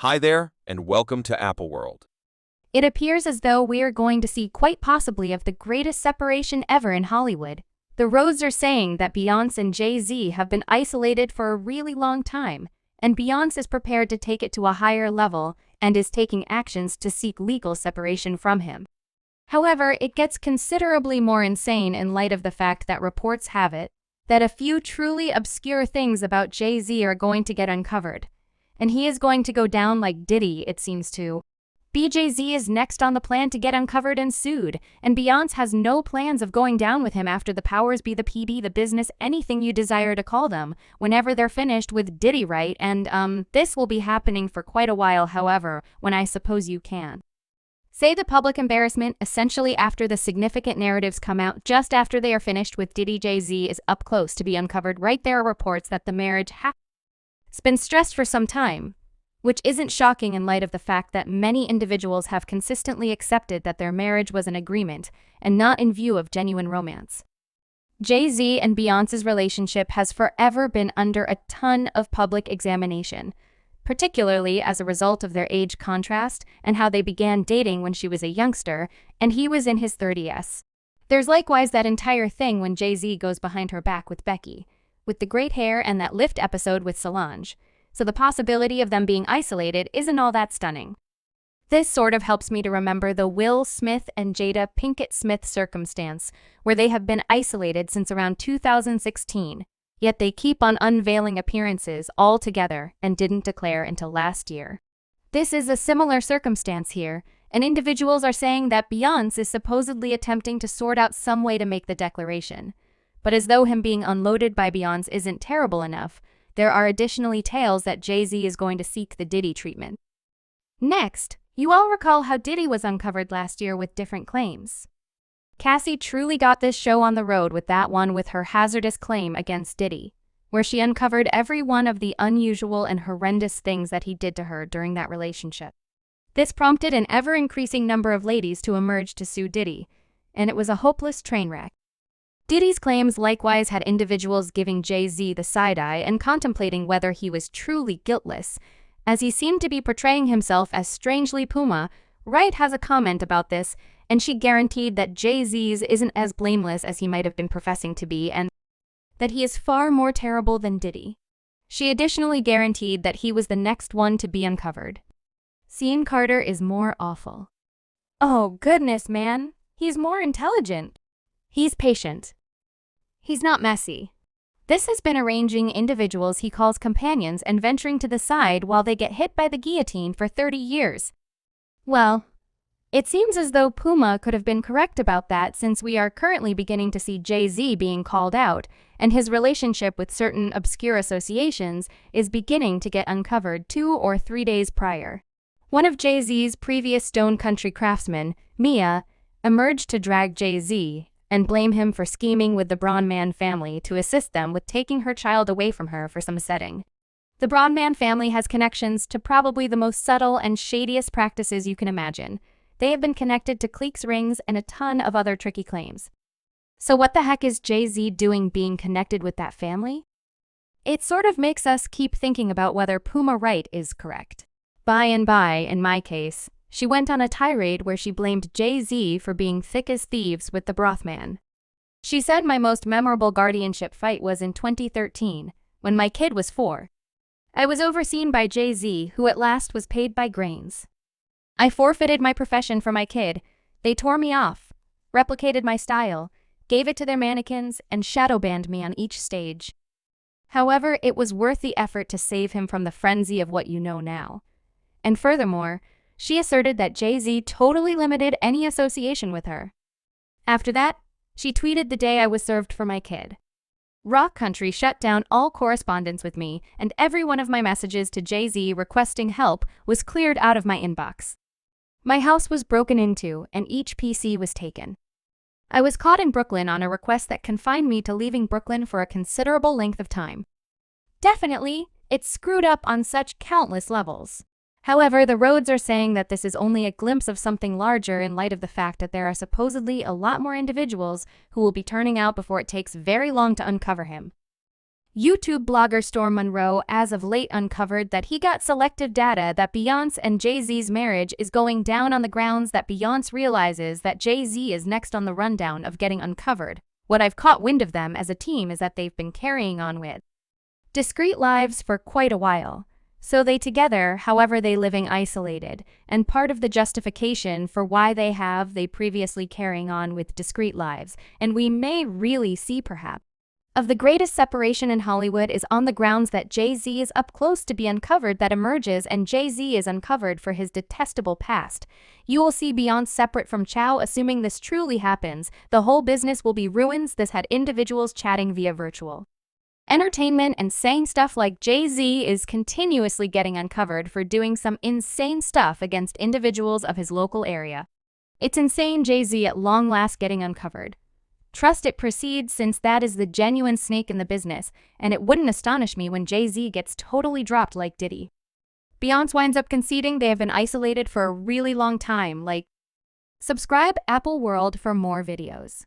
Hi there, and welcome to Apple World. It appears as though we are going to see quite possibly of the greatest separation ever in Hollywood. The roads are saying that Beyonce and Jay Z have been isolated for a really long time, and Beyonce is prepared to take it to a higher level and is taking actions to seek legal separation from him. However, it gets considerably more insane in light of the fact that reports have it that a few truly obscure things about Jay Z are going to get uncovered, and he is going to go down like Diddy, it seems to. Jay-Z is next on the plan to get uncovered and sued, and Beyonce has no plans of going down with him after the powers be the PB, the business, anything you desire to call them, whenever they're finished with Diddy, right? And this will be happening for quite a while, however, when I suppose you can say the public embarrassment essentially after the significant narratives come out just after they are finished with Diddy. Jay-Z is up close to be uncovered. Right, there are reports that the marriage has been stressed for some time, which isn't shocking in light of the fact that many individuals have consistently accepted that their marriage was an agreement and not in view of genuine romance. Jay-Z and Beyonce's relationship has forever been under a ton of public examination, particularly as a result of their age contrast and how they began dating when she was a youngster and he was in his 30s. There's likewise that entire thing when Jay-Z goes behind her back with Becky, with the great hair and that lift episode with Solange. So the possibility of them being isolated isn't all that stunning. This sort of helps me to remember the Will Smith and Jada Pinkett Smith circumstance, where they have been isolated since around 2016, yet they keep on unveiling appearances all together and didn't declare until last year. This is a similar circumstance here, and individuals are saying that Beyonce is supposedly attempting to sort out some way to make the declaration. But as though him being unloaded by Beyonce isn't terrible enough, there are additionally tales that Jay-Z is going to seek the Diddy treatment. Next, you all recall how Diddy was uncovered last year with different claims. Cassie truly got this show on the road with that one with her hazardous claim against Diddy, where she uncovered every one of the unusual and horrendous things that he did to her during that relationship. This prompted an ever-increasing number of ladies to emerge to sue Diddy, and it was a hopeless train wreck. Diddy's claims likewise had individuals giving Jay-Z the side-eye and contemplating whether he was truly guiltless, as he seemed to be portraying himself as strangely Puma. Wright has a comment about this, and she guaranteed that Jay-Z's isn't as blameless as he might have been professing to be and that he is far more terrible than Diddy. She additionally guaranteed that he was the next one to be uncovered. Sean Carter is more awful. Oh goodness, man. He's more intelligent. He's patient. He's not messy. This has been arranging individuals he calls companions and venturing to the side while they get hit by the guillotine for 30 years. Well, it seems as though Puma could have been correct about that, since we are currently beginning to see Jay-Z being called out, and his relationship with certain obscure associations is beginning to get uncovered 2 or 3 days prior. One of Jay-Z's previous Stone Country craftsmen, Mia, emerged to drag Jay-Z and blame him for scheming with the Braunman family to assist them with taking her child away from her for some setting. The Braunman family has connections to probably the most subtle and shadiest practices you can imagine. They have been connected to cliques, rings, and a ton of other tricky claims. So what the heck is Jay-Z doing being connected with that family? It sort of makes us keep thinking about whether Puma Wright is correct. By and by, in my case, she went on a tirade where she blamed Jay-Z for being thick as thieves with the Brothman. She said my most memorable guardianship fight was in 2013, when my kid was 4. I was overseen by Jay-Z, who at last was paid by grains. I forfeited my profession for my kid. They tore me off, replicated my style, gave it to their mannequins, and shadow banned me on each stage. However, it was worth the effort to save him from the frenzy of what you know now. And furthermore, she asserted that Jay-Z totally limited any association with her. After that, she tweeted the day I was served for my kid. Rock Country shut down all correspondence with me, and every one of my messages to Jay-Z requesting help was cleared out of my inbox. My house was broken into, and each PC was taken. I was caught in Brooklyn on a request that confined me to leaving Brooklyn for a considerable length of time. Definitely, it's screwed up on such countless levels. However, the roads are saying that this is only a glimpse of something larger in light of the fact that there are supposedly a lot more individuals who will be turning out before it takes very long to uncover him. YouTube blogger Storm Monroe as of late uncovered that he got selective data that Beyonce and Jay Z's marriage is going down on the grounds that Beyonce realizes that Jay Z is next on the rundown of getting uncovered. What I've caught wind of them as a team is that they've been carrying on with discreet lives for quite a while. So they together, however they living isolated, and part of the justification for why they previously carrying on with discreet lives, and we may really see perhaps of the greatest separation in Hollywood is on the grounds that Jay Z is up close to be uncovered that emerges and Jay Z is uncovered for his detestable past. You will see Beyonce separate from Chow. Assuming this truly happens, the whole business will be ruins. This had individuals chatting via virtual entertainment and saying stuff like Jay Z is continuously getting uncovered for doing some insane stuff against individuals of his local area. It's insane, Jay Z at long last getting uncovered. Trust it proceeds, since that is the genuine snake in the business, and it wouldn't astonish me when Jay Z gets totally dropped like Diddy. Beyonce winds up conceding they have been isolated for a really long time. Subscribe Apple World for more videos.